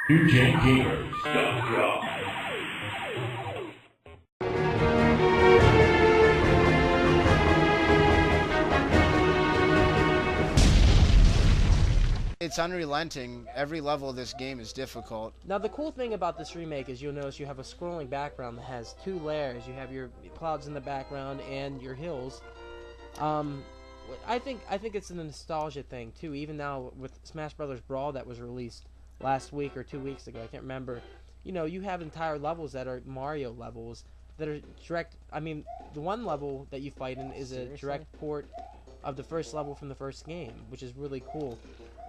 NewGenGamers.com. It's unrelenting. Every level of this game is difficult. Now, the cool thing about this remake is you'll notice you have a scrolling background that has two layers. You have your clouds in the background and your hills. I think it's a nostalgia thing too. Even now with Smash Brothers Brawl that was released last week or 2 weeks ago, I can't remember. You know, you have entire levels that are Mario levels that are direct. I mean, the one level that you fight in is a direct port of the first level from the first game, which is really cool.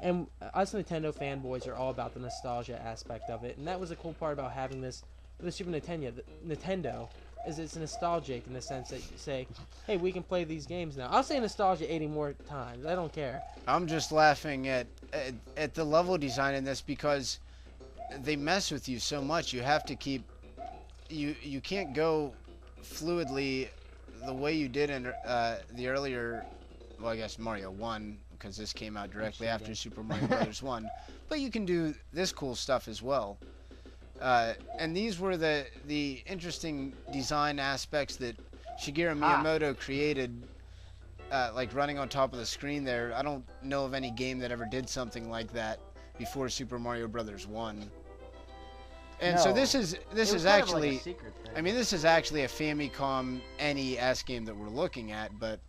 And us Nintendo fanboys are all about the nostalgia aspect of it, and that was the cool part about having this for the Super Nintendo, is it's nostalgic in the sense that you say, hey, we can play these games now. I'll say nostalgia 80 more times. I don't care. I'm just laughing at the level design in this because they mess with you so much. You have to keep... You can't go fluidly the way you did in the earlier... Well, I guess Mario 1, because this came out directly after Super Mario Bros. 1. But you can do this cool stuff as well. And these were the interesting design aspects that Shigeru Miyamoto created, like running on top of the screen there. I don't know of any game that ever did something like that before Super Mario Bros. 1. And no, so this is actually, like a secret thing. I mean, this is actually a Famicom NES game that we're looking at, but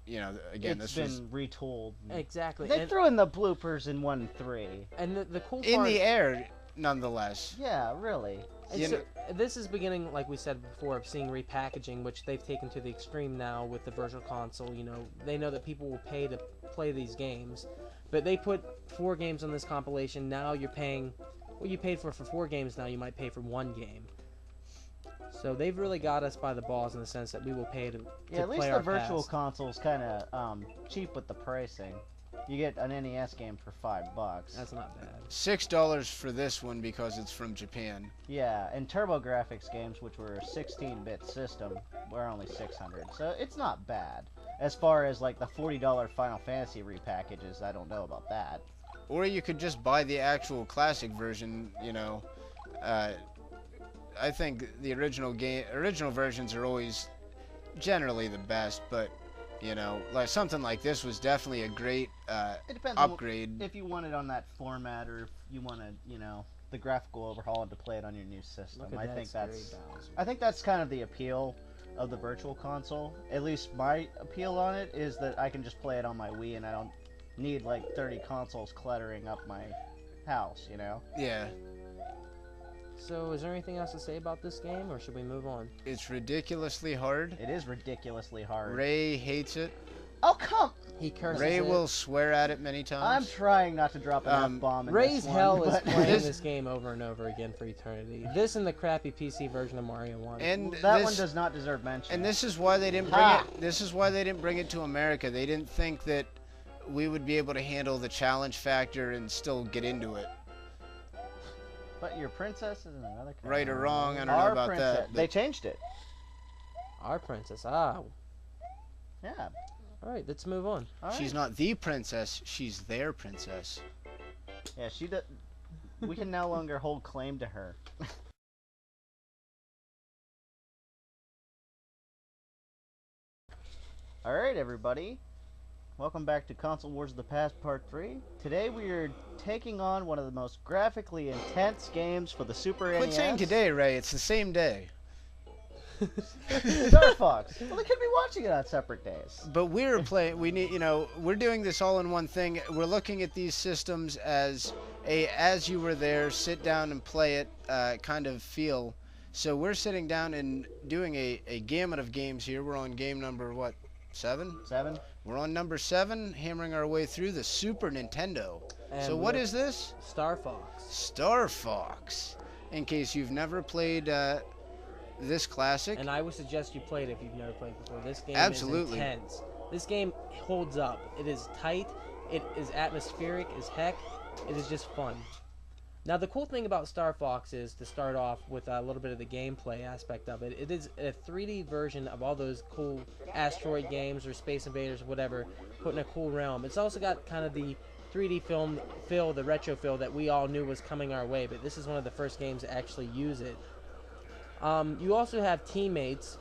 you know, again, it's this been was retooled. Exactly. They threw in the bloopers in 1-3. And the cool part... in the air, nonetheless. Yeah, really. And so, this is beginning, like we said before, of seeing repackaging, which they've taken to the extreme now with the Virtual Console. You know, they know that people will pay to play these games, but they put 4 games on this compilation. Now you're paying what you paid for 4 games. Now you might pay for 1 game. So they've really got us by the balls in the sense that we will pay to Yeah, at least play the our Virtual past. Console's kind of cheap with the pricing. You get an NES game for $5. That's not bad. $6 for this one because it's from Japan. Yeah, and TurboGrafx games, which were a 16-bit system, were only $600. So it's not bad. As far as like the $40 Final Fantasy repackages, I don't know about that. Or you could just buy the actual classic version, you know. I think the original versions are always generally the best, but you know, like something like this was definitely a great It depends upgrade. on if you want it on that format or if you want to, you know, the graphical overhaul and to play it on your new system. I think that's kind of the appeal of the Virtual Console. At least my appeal on it is that I can just play it on my Wii and I don't need like 30 consoles cluttering up my house, you know? Yeah. So, is there anything else to say about this game, or should we move on? It's ridiculously hard. It is ridiculously hard. Ray hates it. Oh, come! He curses Ray it. will swear at it many times. I'm trying not to drop an F-bomb in Ray's this one, hell is but playing this game over and over again for eternity. This and the crappy PC version of Mario 1. And that one does not deserve mention. And this is why they didn't bring it. This is why they didn't bring it to America. They didn't think that we would be able to handle the challenge factor and still get into it. But your princess is in another country. Right or wrong, I don't know about princess. that. They changed it. Our princess, Yeah. Alright, let's move on. She's not the princess, she's their princess. Yeah, she does. We can no longer hold claim to her. Alright, everybody. Welcome back to Console Wars of the Past Part 3. Today we are taking on one of the most graphically intense games for the Super NES. Quit saying today, Ray. It's the same day. Star Fox. Well, they could be watching it on separate days. But we're playing. We need, you know, we're doing this all in one thing. We're looking at these systems as as you were there, sit down and play it kind of feel. So we're sitting down and doing a gamut of games here. We're on game number what? 7? 7. We're on number 7, hammering our way through the Super Nintendo. And so what is this? Star Fox. Star Fox. In case you've never played this classic. And I would suggest you play it if you've never played it before. This game Absolutely. is intense. This game holds up. It is tight. It is atmospheric as heck. It is just fun. Now, the cool thing about Star Fox is, to start off with a little bit of the gameplay aspect of it, it is a 3D version of all those cool asteroid games or Space Invaders or whatever, put in a cool realm. It's also got kind of the 3D feel, the retro feel that we all knew was coming our way, but this is one of the first games to actually use it. You also have Teammates,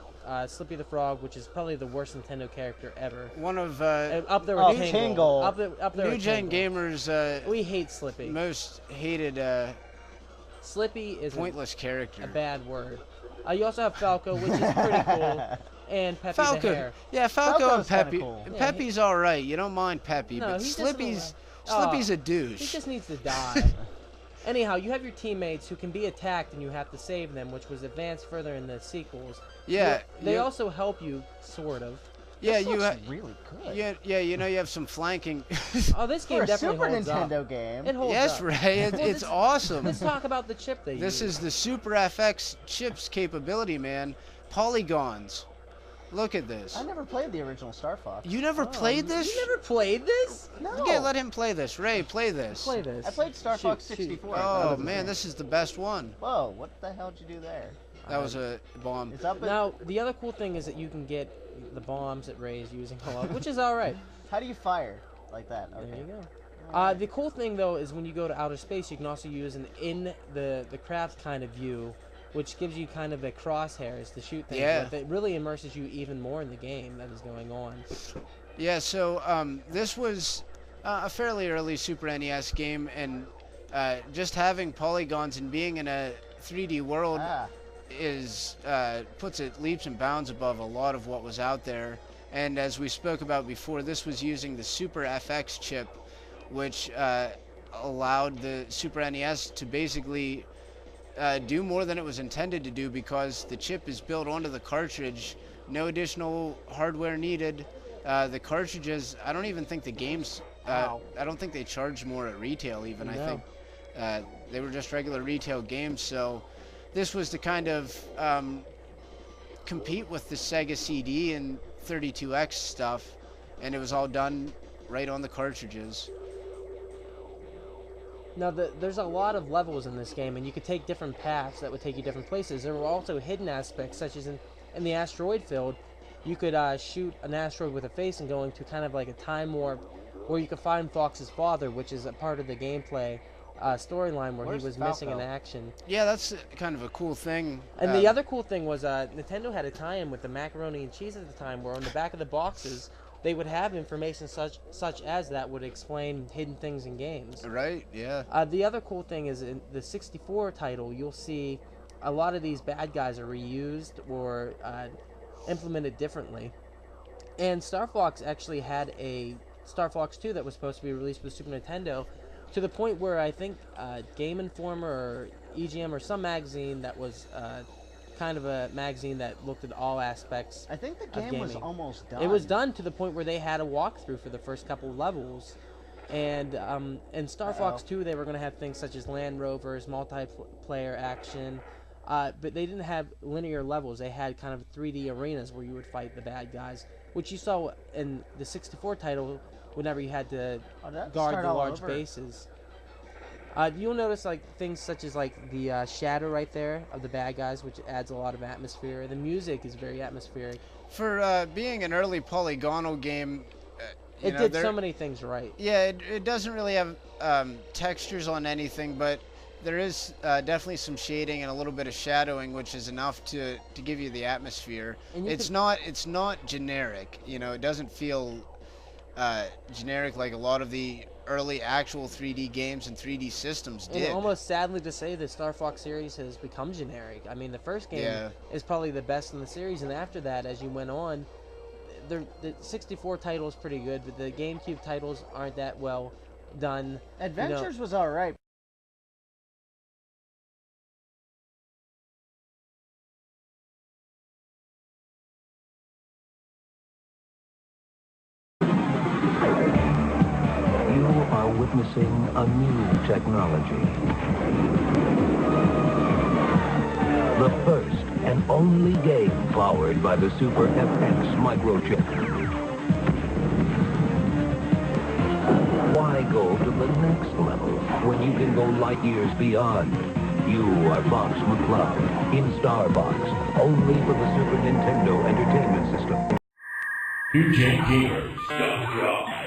Slippy the Frog, which is probably the worst Nintendo character ever. One of up there with Tingle. Up there New Gen gamers. We hate Slippy. Most hated. Slippy is pointless character. A bad word. You also have Falco, which is pretty cool, and Peppy the Hare. Yeah, Falco and Peppy. Cool. Peppy's all right. You don't mind Peppy, no, but Slippy's a douche. He just needs to die. Anyhow, you have your teammates who can be attacked, and you have to save them, which was advanced further in the sequels. Yeah, they also help you, sort of. Yeah, this looks really good. Yeah, you know, you have some flanking. Oh, this game definitely Super holds Nintendo up. game. It holds yes, up. Ray, it's awesome. Let's talk about the chip they This use. is the Super FX chip's capability, man. Polygons. Look at this. I never played the original Star Fox. You never played this? You never played this? No. Okay, let him play this. Ray, play this. Play this. I played Star Fox 64. Oh, man, this is the best one. Whoa, what the hell did you do there? That was a bomb. It's up Now, the other cool thing is that you can get the bombs that Ray is using, which is all right. How do you fire like that? Okay. There you go. The cool thing, though, is when you go to outer space, you can also use an in the craft kind of view, which gives you kind of the crosshairs to shoot things with. It really immerses you even more in the game that is going on. Yeah, so this was a fairly early Super NES game, and just having polygons and being in a 3D world puts it leaps and bounds above a lot of what was out there. And as we spoke about before, this was using the Super FX chip, which allowed the Super NES to basically do more than it was intended to do, because the chip is built onto the cartridge. No additional hardware needed. The cartridges, I don't even think the games, I don't think they charged more at retail even. No. I think they were just regular retail games. So this was to kind of compete with the Sega CD and 32X stuff, and it was all done right on the cartridges. Now, there's a lot of levels in this game, and you could take different paths that would take you different places. There were also hidden aspects, such as in the asteroid field, you could shoot an asteroid with a face and go into kind of like a time warp, where you could find Fox's father, which is a part of the gameplay storyline where he was missing in action. Yeah, that's kind of a cool thing. And the other cool thing was Nintendo had a tie-in with the macaroni and cheese at the time, where on the back of the boxes they would have information such as that would explain hidden things in games. Right, yeah. The other cool thing is in the 64 title, you'll see a lot of these bad guys are reused or implemented differently. And Star Fox actually had a Star Fox 2 that was supposed to be released with Super Nintendo, to the point where I think Game Informer or EGM or some magazine that was kind of a magazine that looked at all aspects. I think the game was almost done. It was done to the point where they had a walkthrough for the first couple of levels. And in Star Fox 2, they were going to have things such as Land Rovers, multiplayer action, but they didn't have linear levels. They had kind of 3D arenas where you would fight the bad guys, which you saw in the 64 title whenever you had to guard the large bases. You'll notice like things such as like the shadow right there of the bad guys, which adds a lot of atmosphere. The music is very atmospheric. For being an early polygonal game, it did so many things right. Yeah, it doesn't really have textures on anything, but there is definitely some shading and a little bit of shadowing, which is enough to give you the atmosphere. It's not generic. You know, it doesn't feel generic like a lot of the early actual 3D games and 3D systems did. And almost sadly to say, the Star Fox series has become generic. I mean, the first game is probably the best in the series, and after that, as you went on, the 64 title is pretty good, but the GameCube titles aren't that well done. Adventures was alright. Witnessing a new technology. The first and only game powered by the Super FX microchip. Why go to the next level when you can go light years beyond? You are Fox McCloud in Starbox, only for the Super Nintendo Entertainment System. NewGenGamers.com